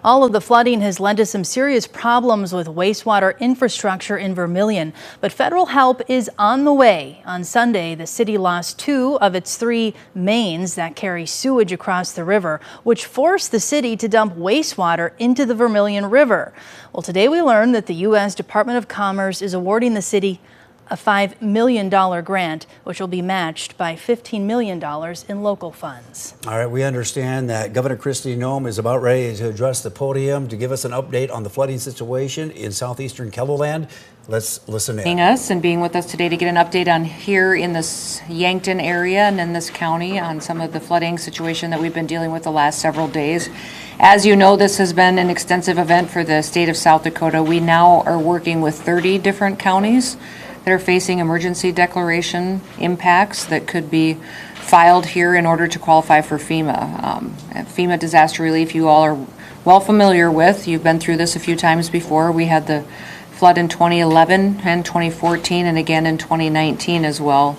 All of the flooding has led to some serious problems with wastewater infrastructure in Vermilion, but federal help is on the way. On Sunday, the city lost 2 of its 3 mains that carry sewage across the river, which forced the city to dump wastewater into the Vermilion River. Well, today we learned that the U.S. Department of Commerce is awarding the city a $5 million grant, which will be matched by $15 million in local funds. All right, we understand that Governor Noem is about ready to address the podium to give us an update on the flooding situation in southeastern KELOLAND. Let's listen in. Being with us today to get an update on here in this Yankton area and in this county on some of the flooding situation that we've been dealing with the last several days. As you know, this has been an extensive event for the state of South Dakota. We now are working with 30 different counties that are facing emergency declaration impacts that could be filed here in order to qualify for FEMA. FEMA disaster relief you all are well familiar with. You've been through this a few times before. We had the flood in 2011 and 2014 and again in 2019 as well.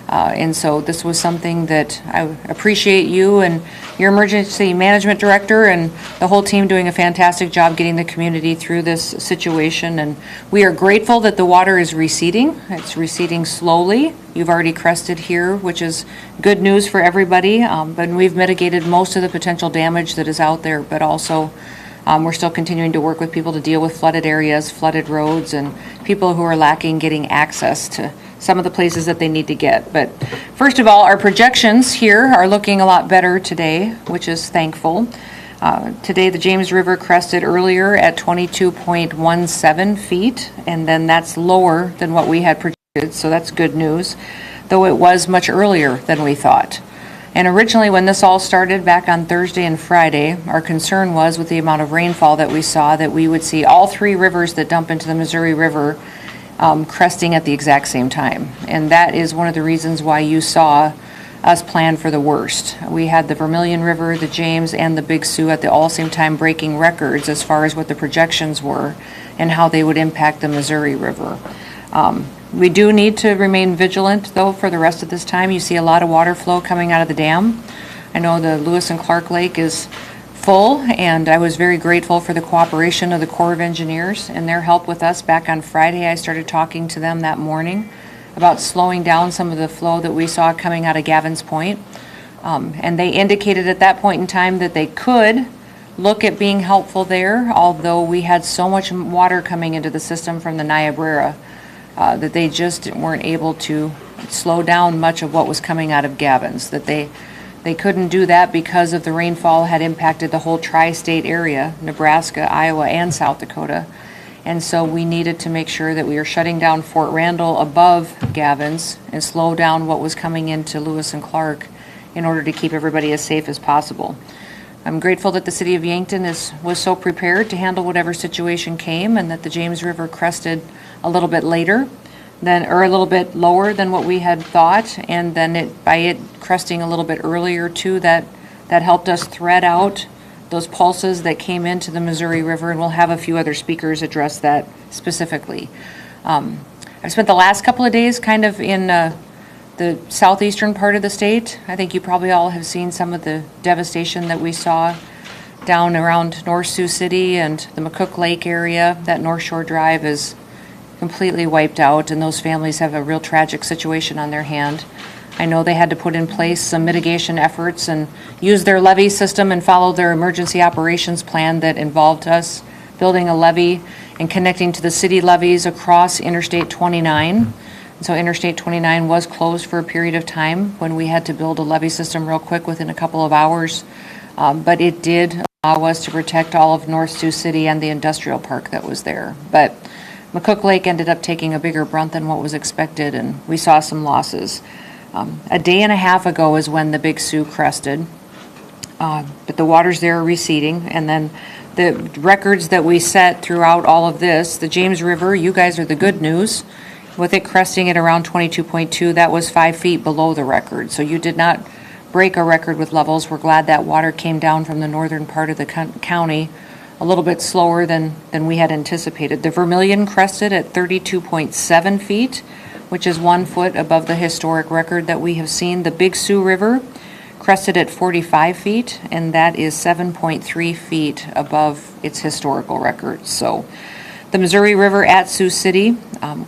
And so this was something that I appreciate you and your emergency management director and the whole team doing a fantastic job getting the community through this situation. And we are grateful that the water is receding. It's receding slowly. You've already crested here, which is good news for everybody. But we've mitigated most of the potential damage that is out there, but also we're still continuing to work with people to deal with flooded areas, flooded roads, and people who are lacking getting access to some of the places that they need to get. But first of all, our projections here are looking a lot better today, which is thankful. Today, the James River crested earlier at 22.17 feet, and then that's lower than what we had projected, so that's good news, though it was much earlier than we thought. And originally, when this all started back on Thursday and Friday, our concern was with the amount of rainfall that we saw that we would see all 3 rivers that dump into the Missouri River cresting at the exact same time. And that is one of the reasons why you saw us plan for the worst. We had the Vermilion River, the James, and the Big Sioux at the all same time breaking records as far as what the projections were and how they would impact the Missouri River. We do need to remain vigilant, though, for the rest of this time. You see a lot of water flow coming out of the dam. I know the Lewis and Clark Lake is full, and I was very grateful for the cooperation of the Corps of Engineers and their help with us. Back on Friday, I started talking to them that morning about slowing down some of the flow that we saw coming out of Gavin's Point. And they indicated at that point in time that they could look at being helpful there, although we had so much water coming into the system from the Niobrara that they just weren't able to slow down much of what was coming out of Gavin's, that they couldn't do that because of the rainfall had impacted the whole tri-state area, Nebraska, Iowa, and South Dakota. And so we needed to make sure that we were shutting down Fort Randall above Gavin's and slow down what was coming into Lewis and Clark in order to keep everybody as safe as possible. I'm grateful that the city of Yankton was so prepared to handle whatever situation came, and that the James River crested a little bit later or a little bit lower than what we had thought, and then by it cresting a little bit earlier too, that helped us thread out those pulses that came into the Missouri River, and we'll have a few other speakers address that specifically. I've spent the last couple of days kind of in the southeastern part of the state. I think you probably all have seen some of the devastation that we saw down around North Sioux City and the McCook Lake area. That North Shore Drive is completely wiped out, and those families have a real tragic situation on their hand. I know they had to put in place some mitigation efforts and use their levee system and follow their emergency operations plan that involved us building a levee and connecting to the city levees across Interstate 29. So Interstate 29 was closed for a period of time when we had to build a levee system real quick within a couple of hours. But it did allow us to protect all of North Sioux City and the industrial park that was there. But McCook Lake ended up taking a bigger brunt than what was expected, and we saw some losses. A day and a half ago is when the Big Sioux crested, but the waters there are receding, and then the records that we set throughout all of this, the James River, you guys are the good news. With it cresting at around 22.2, that was 5 feet below the record, so you did not break a record with levels. We're glad that water came down from the northern part of the county a little bit slower than we had anticipated. The Vermilion crested at 32.7 feet, which is 1 foot above the historic record that we have seen. The Big Sioux River crested at 45 feet, and that is 7.3 feet above its historical record. So the Missouri River at Sioux City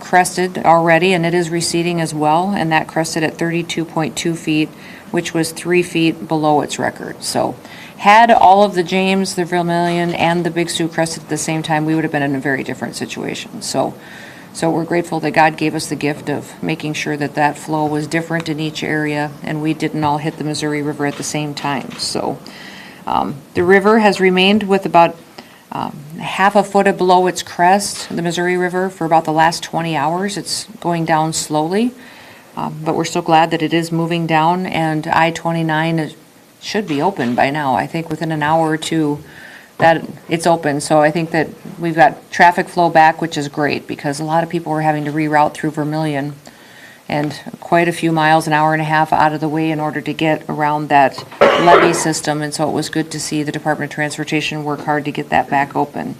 crested already, and it is receding as well, and that crested at 32.2 feet, which was 3 feet below its record. So had all of the James, the Vermilion, and the Big Sioux crested at the same time, we would have been in a very different situation. So we're grateful that God gave us the gift of making sure that that flow was different in each area, and we didn't all hit the Missouri River at the same time. So the river has remained with about half a foot below its crest, the Missouri River, for about the last 20 hours. It's going down slowly, but we're so glad that it is moving down, and I-29 should be open by now. I think within an hour or two that it's open. So I think that we've got traffic flow back, which is great, because a lot of people were having to reroute through Vermilion and quite a few miles, an hour and a half out of the way in order to get around that levee system. And so it was good to see the Department of Transportation work hard to get that back open.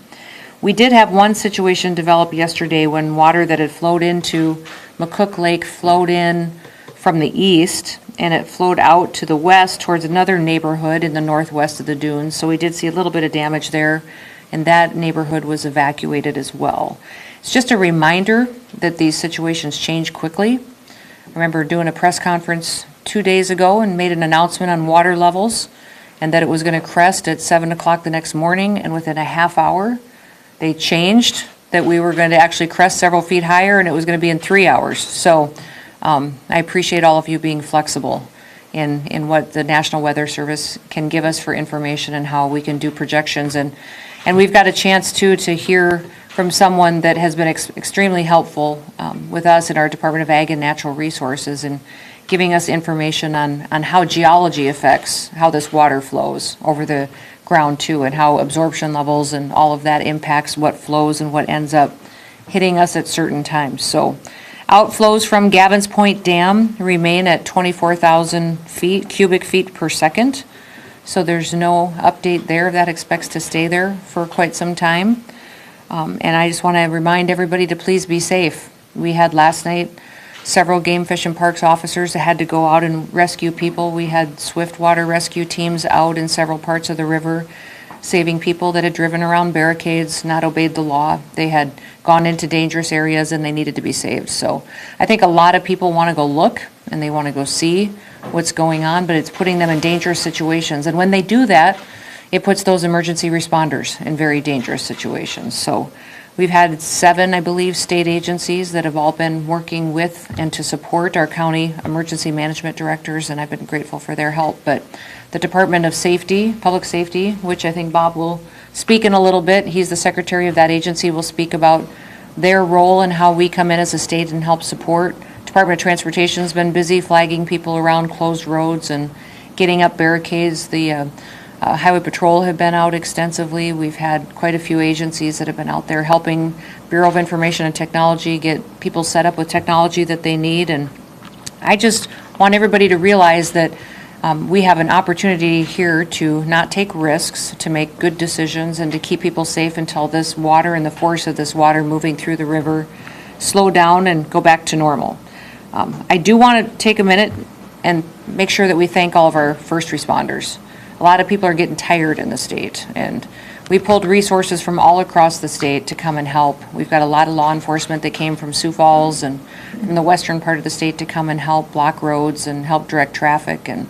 We did have one situation develop yesterday when water that had flowed into McCook Lake flowed in from the east, and it flowed out to the west towards another neighborhood in the northwest of the dunes. So we did see a little bit of damage there, and that neighborhood was evacuated as well. It's just a reminder that these situations change quickly. I remember doing a press conference 2 days ago and made an announcement on water levels, and that it was going to crest at 7 o'clock the next morning, and within a half hour they changed that we were going to actually crest several feet higher, and it was going to be in 3 hours. So I appreciate all of you being flexible in what the National Weather Service can give us for information and how we can do projections. And we've got a chance, too, to hear from someone that has been extremely helpful with us in our Department of Ag and Natural Resources, and giving us information on how geology affects how this water flows over the ground, too, and how absorption levels and all of that impacts what flows and what ends up hitting us at certain times. So outflows from Gavin's Point Dam remain at 24,000 cubic feet per second. So there's no update there. That expects to stay there for quite some time. And I just want to remind everybody to please be safe. We had last night several Game Fish and Parks officers that had to go out and rescue people. We had swift water rescue teams out in several parts of the river, saving people that had driven around barricades, not obeyed the law. They had gone into dangerous areas and they needed to be saved. So I think a lot of people want to go look and they want to go see what's going on, but it's putting them in dangerous situations. And when they do that, it puts those emergency responders in very dangerous situations. So we've had 7, I believe, state agencies that have all been working with and to support our county emergency management directors, and I've been grateful for their help. But the Department of Safety, Public Safety, which I think Bob will speak in a little bit, he's the secretary of that agency, will speak about their role and how we come in as a state and help support. Department of Transportation has been busy flagging people around closed roads and getting up barricades. The Highway Patrol have been out extensively. We've had quite a few agencies that have been out there helping Bureau of Information and Technology get people set up with technology that they need. And I just want everybody to realize that we have an opportunity here to not take risks, to make good decisions, and to keep people safe until this water and the force of this water moving through the river slow down and go back to normal. I do want to take a minute and make sure that we thank all of our first responders. A lot of people are getting tired in the state, and we pulled resources from all across the state to come and help. We've got a lot of law enforcement that came from Sioux Falls and from the western part of the state to come and help block roads and help direct traffic, and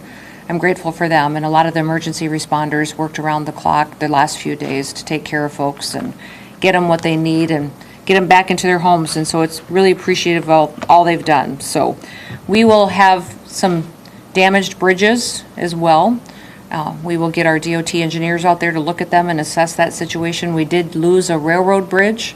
I'm grateful for them. And a lot of the emergency responders worked around the clock the last few days to take care of folks and get them what they need and get them back into their homes, and so it's really appreciative of all they've done. So we will have some damaged bridges as well. We will get our DOT engineers out there to look at them and assess that situation. We did lose a railroad bridge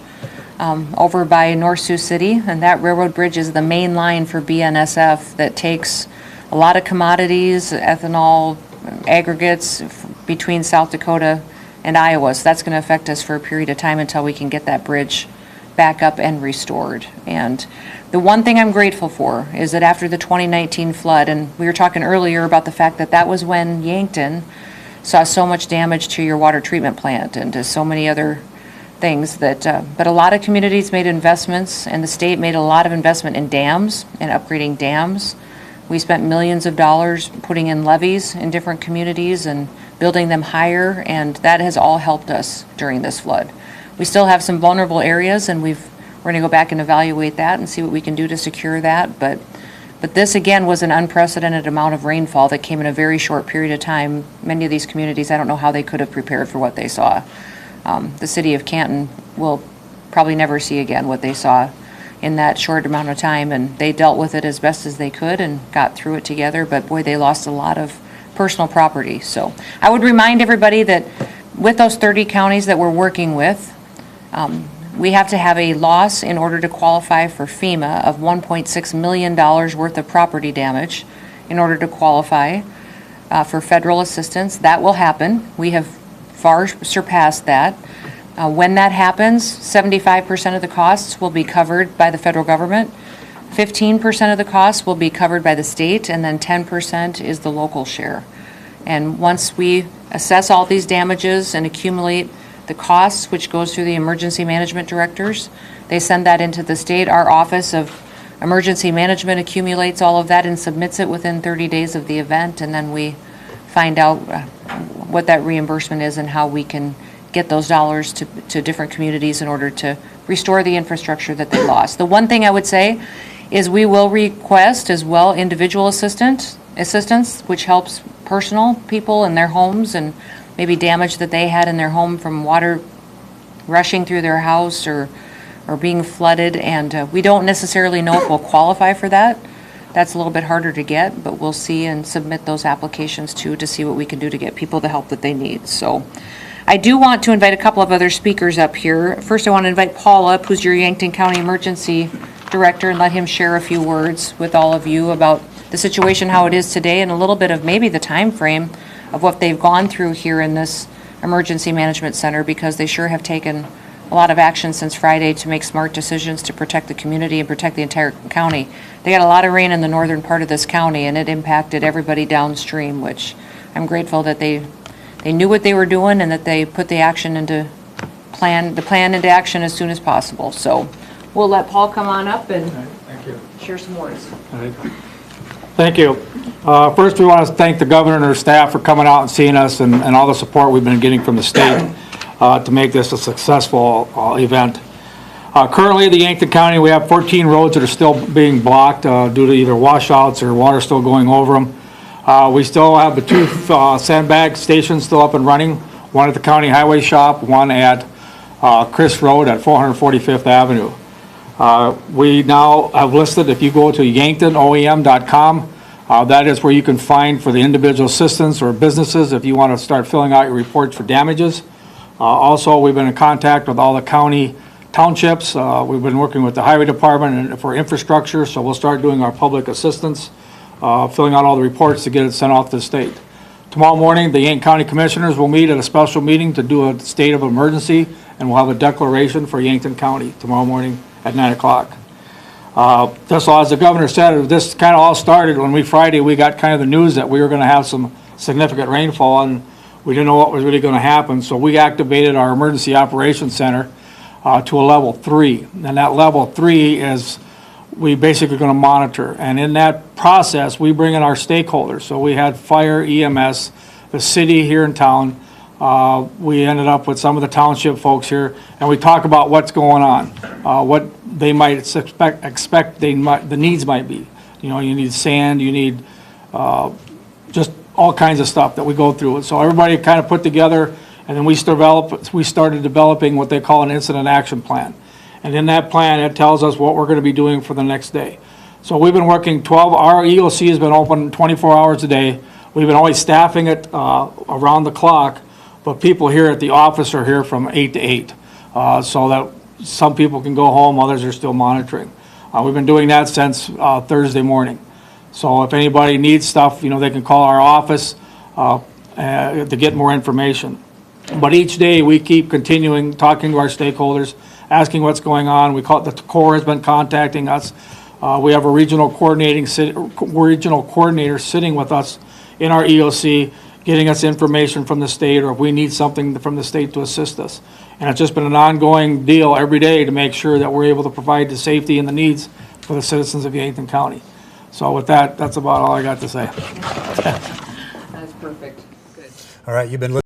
over by North Sioux City, and that railroad bridge is the main line for BNSF that takes a lot of commodities, ethanol, aggregates between South Dakota and Iowa. So that's going to affect us for a period of time until we can get that bridge back up and restored. And the one thing I'm grateful for is that after the 2019 flood, and we were talking earlier about the fact that that was when Yankton saw so much damage to your water treatment plant and to so many other things that, but a lot of communities made investments, and the state made a lot of investment in dams and upgrading dams. We spent millions of dollars putting in levees in different communities and building them higher, and that has all helped us during this flood. We still have some vulnerable areas, and we're going to go back and evaluate that and see what we can do to secure that. But this, again, was an unprecedented amount of rainfall that came in a very short period of time. Many of these communities, I don't know how they could have prepared for what they saw. The city of Canton will probably never see again what they saw in that short amount of time, and they dealt with it as best as they could and got through it together. But boy, they lost a lot of personal property. So I would remind everybody that with those 30 counties that we're working with, we have to have a loss in order to qualify for FEMA of $1.6 million worth of property damage in order to qualify for federal assistance. That will happen. We have far surpassed that. When that happens, 75% of the costs will be covered by the federal government, 15% of the costs will be covered by the state, and then 10% is the local share. And once we assess all these damages and accumulate the costs, which goes through the emergency management directors, they send that into the state. Our Office of Emergency Management accumulates all of that and submits it within 30 days of the event, and then we find out what that reimbursement is and how we can get those dollars to different communities in order to restore the infrastructure that they lost. The one thing I would say is we will request as well individual assistance, which helps personal people in their homes and maybe damage that they had in their home from water rushing through their house or being flooded. And we don't necessarily know if we'll qualify for that. That's a little bit harder to get, but we'll see and submit those applications too to see what we can do to get people the help that they need. So I do want to invite a couple of other speakers up here. First, I want to invite Paul up, who's your Yankton County Emergency Director, and let him share a few words with all of you about the situation, how it is today, and a little bit of maybe the time frame of what they've gone through here in this Emergency Management Center, because they sure have taken a lot of action since Friday to make smart decisions to protect the community and protect the entire county. They got a lot of rain in the northern part of this county, and it impacted everybody downstream, which I'm grateful that they knew what they were doing and that they put the plan into action as soon as possible. So we'll let Paul come on up and Thank you. share some words. Thank you. First, we want to thank the governor and her staff for coming out and seeing us and all the support we've been getting from the state to make this a successful event. Currently, the Yankton County, we have 14 roads that are still being blocked due to either washouts or water still going over them. We still have the two sandbag stations still up and running, one at the county highway shop, one at Chris Road at 445th Avenue. We now have listed, if you go to yanktonoem.com, that is where you can find for the individual assistance or businesses if you want to start filling out your reports for damages. Also, we've been in contact with all the county townships. We've been working with the highway department for infrastructure, so we'll start doing our public assistance, filling out all the reports to get it sent off to the state. Tomorrow morning, the Yankton County Commissioners will meet at a special meeting to do a state of emergency, and we'll have a declaration for Yankton County tomorrow morning at 9 o'clock. Just as the governor said, this kind of all started when Friday we got kind of the news that we were going to have some significant rainfall, and we didn't know what was really going to happen, so we activated our Emergency Operations Center to a level 3. And that level 3 is we basically going to monitor. And in that process, we bring in our stakeholders. So we had fire, EMS, the city here in town. We ended up with some of the township folks here, and we talk about what's going on, what they might expect the needs might be. You know, you need sand, you need just all kinds of stuff that we go through. And so everybody kind of put together, and then we started developing what they call an incident action plan. And in that plan, it tells us what we're going to be doing for the next day. So we've been working our EOC has been open 24 hours a day. We've been always staffing it around the clock, but people here at the office are here from 8 to 8, so that some people can go home, others are still monitoring. We've been doing that since Thursday morning. So if anybody needs stuff, you know, they can call our office to get more information. But each day we keep continuing talking to our stakeholders, asking what's going on. The Corps has been contacting us. We have a regional coordinator sitting with us in our EOC, getting us information from the state, or if we need something from the state to assist us. And it's just been an ongoing deal every day to make sure that we're able to provide the safety and the needs for the citizens of Yankton County. So with that, that's about all I got to say. That's perfect. Good. All right, you've been listening